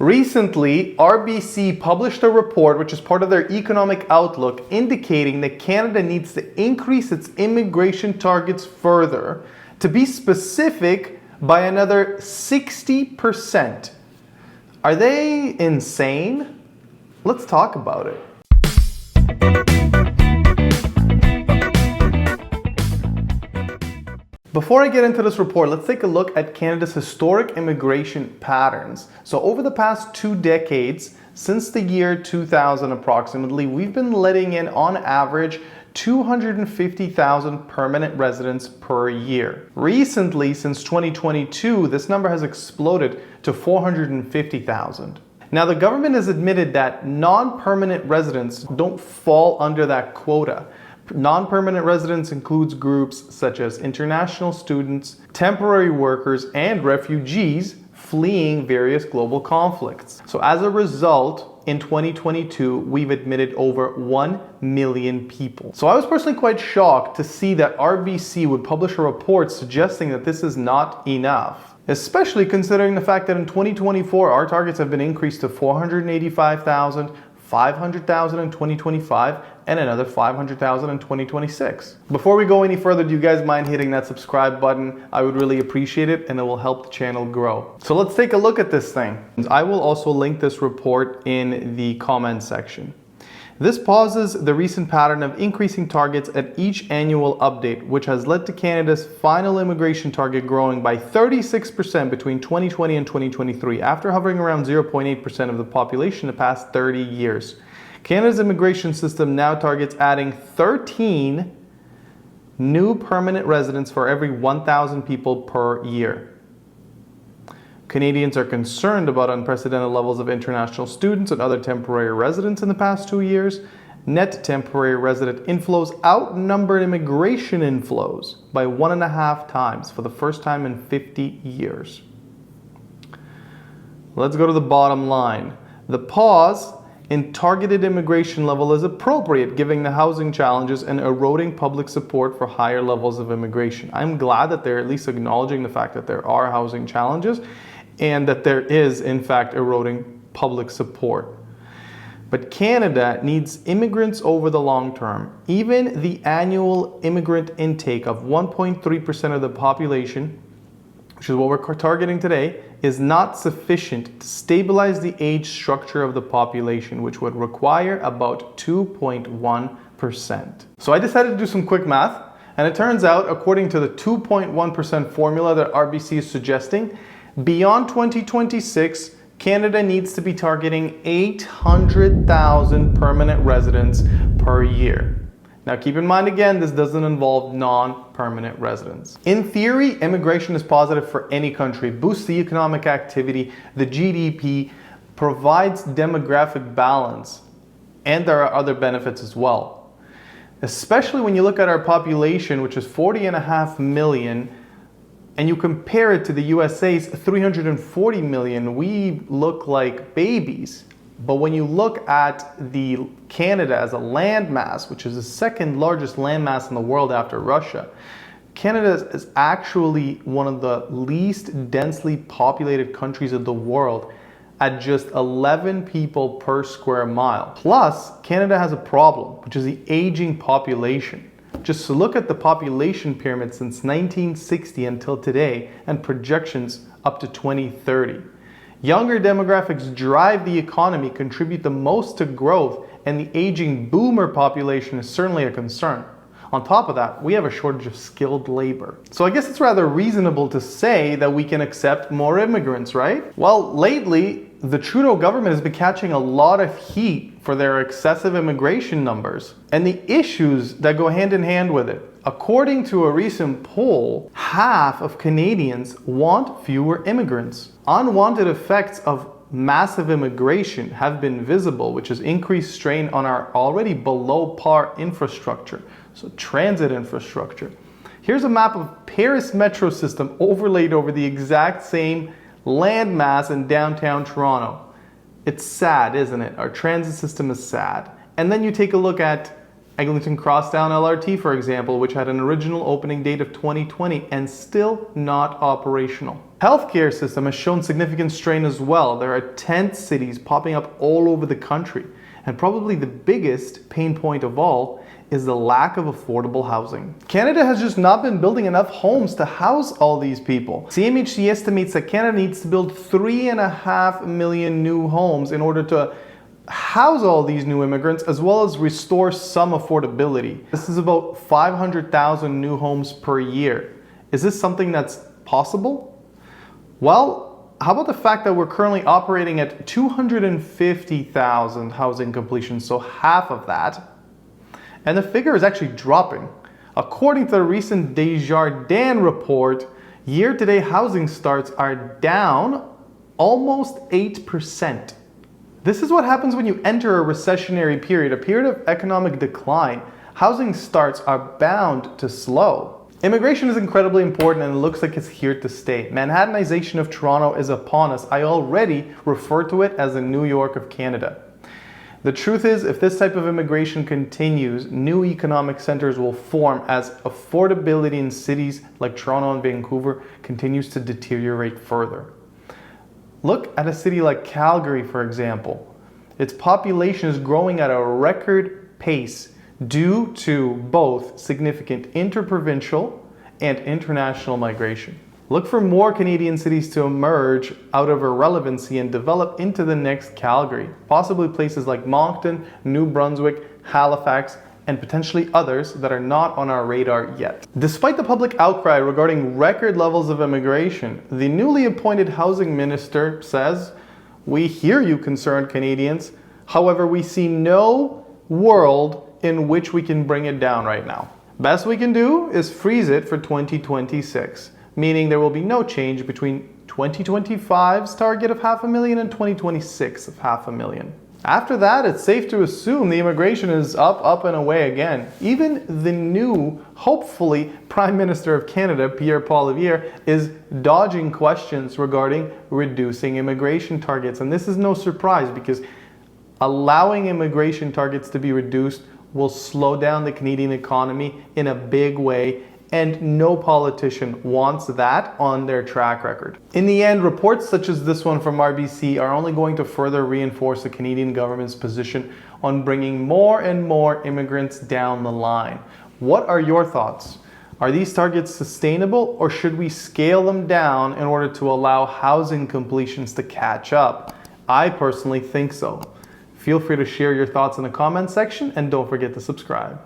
Recently, RBC published a report, which is part of their economic outlook, indicating that Canada needs to increase its immigration targets further. To be specific, by another 60%. Are they insane? Let's talk about it. Before I get into this report, let's take a look at Canada's historic immigration patterns. So over the past 2 decades, since the year 2000 approximately, we've been letting in on average 250,000 permanent residents per year. Recently, since 2022, this number has exploded to 450,000. Now, the government has admitted that non-permanent residents don't fall under that quota. Non-permanent residents includes groups such as international students, temporary workers, and refugees fleeing various global conflicts. So as a result, in 2022, we've admitted over 1 million people. So I was personally quite shocked to see that RBC would publish a report suggesting that this is not enough, especially considering the fact that in 2024, our targets have been increased to 485,000, 500,000 in 2025, and another 500,000 in 2026. Before we go any further, do you guys mind hitting that subscribe button? I would really appreciate it, and it will help the channel grow. So let's take a look at this thing. I will also link this report in the comment section. This pauses the recent pattern of increasing targets at each annual update, which has led to Canada's final immigration target growing by 36% between 2020 and 2023, after hovering around 0.8% of the population the past 30 years. Canada's immigration system now targets adding 13 new permanent residents for every 1,000 people per year. Canadians are concerned about unprecedented levels of international students and other temporary residents in the past 2 years. Net temporary resident inflows outnumbered immigration inflows by 1.5 times for the first time in 50 years. Let's go to the bottom line. The pause in targeted immigration level is appropriate, given the housing challenges and eroding public support for higher levels of immigration. I'm glad that they're at least acknowledging the fact that there are housing challenges and that there is, in fact, eroding public support. But Canada needs immigrants over the long term. Even the annual immigrant intake of 1.3% of the population, which is what we're targeting today, is not sufficient to stabilize the age structure of the population, which would require about 2.1%. So I decided to do some quick math, and it turns out, according to the 2.1% formula that RBC is suggesting, beyond 2026, Canada needs to be targeting 800,000 permanent residents per year. Now keep in mind again, this doesn't involve non-permanent residents. In theory, immigration is positive for any country, boosts the economic activity, the GDP, provides demographic balance, and there are other benefits as well. Especially when you look at our population, which is 40.5 million, and you compare it to the USA's 340 million, we look like babies. But when you look at the Canada as a landmass, which is the second largest landmass in the world after Russia, Canada is actually one of the least densely populated countries of the world at just 11 people per square mile. Plus, Canada has a problem, which is the aging population. Just to look at the population pyramid since 1960 until today and projections up to 2030. Younger demographics drive the economy, contribute the most to growth, and the aging boomer population is certainly a concern. On top of that, we have a shortage of skilled labor. So I guess it's rather reasonable to say that we can accept more immigrants, right? Well, lately, the Trudeau government has been catching a lot of heat for their excessive immigration numbers and the issues that go hand in hand with it. According to a recent poll, half of Canadians want fewer immigrants. Unwanted effects of massive immigration have been visible, which has increased strain on our already below par infrastructure, so transit infrastructure. Here's a map of Paris metro system overlaid over the exact same landmass in downtown Toronto. It's sad, isn't it? Our transit system is sad. And then you take a look at Eglinton Crosstown LRT, for example, which had an original opening date of 2020 and still not operational. Healthcare system has shown significant strain as well. There are tent cities popping up all over the country. And probably the biggest pain point of all is the lack of affordable housing. Canada has just not been building enough homes to house all these people. CMHC estimates that Canada needs to build 3.5 million new homes in order to house all these new immigrants, as well as restore some affordability. This is about 500,000 new homes per year. Is this something that's possible? Well, how about the fact that we're currently operating at 250,000 housing completions, so half of that. And the figure is actually dropping. According to the recent Desjardins report, year-to-date housing starts are down almost 8%. This is what happens when you enter a recessionary period, a period of economic decline. Housing starts are bound to slow. Immigration is incredibly important and it looks like it's here to stay. Manhattanization of Toronto is upon us. I already refer to it as the New York of Canada. The truth is, if this type of immigration continues, new economic centers will form as affordability in cities like Toronto and Vancouver continues to deteriorate further. Look at a city like Calgary, for example. Its population is growing at a record pace due to both significant interprovincial and international migration. Look for more Canadian cities to emerge out of irrelevancy and develop into the next Calgary, possibly places like Moncton, New Brunswick, Halifax, and potentially others that are not on our radar yet. Despite the public outcry regarding record levels of immigration, the newly appointed housing minister says, "We hear you, concerned Canadians. However, we see no world in which we can bring it down right now. Best we can do is freeze it for 2026, meaning there will be no change between 2025's target of 500,000 and 2026 of 500,000. After that, it's safe to assume the immigration is up and away again. Even the new, hopefully, Prime Minister of Canada, Pierre Poilievre, is dodging questions regarding reducing immigration targets. And this is no surprise because allowing immigration targets to be reduced will slow down the Canadian economy in a big way, and no politician wants that on their track record. In the end, reports such as this one from RBC are only going to further reinforce the Canadian government's position on bringing more and more immigrants down the line. What are your thoughts? Are these targets sustainable, or should we scale them down in order to allow housing completions to catch up? I personally think so. Feel free to share your thoughts in the comments section and don't forget to subscribe.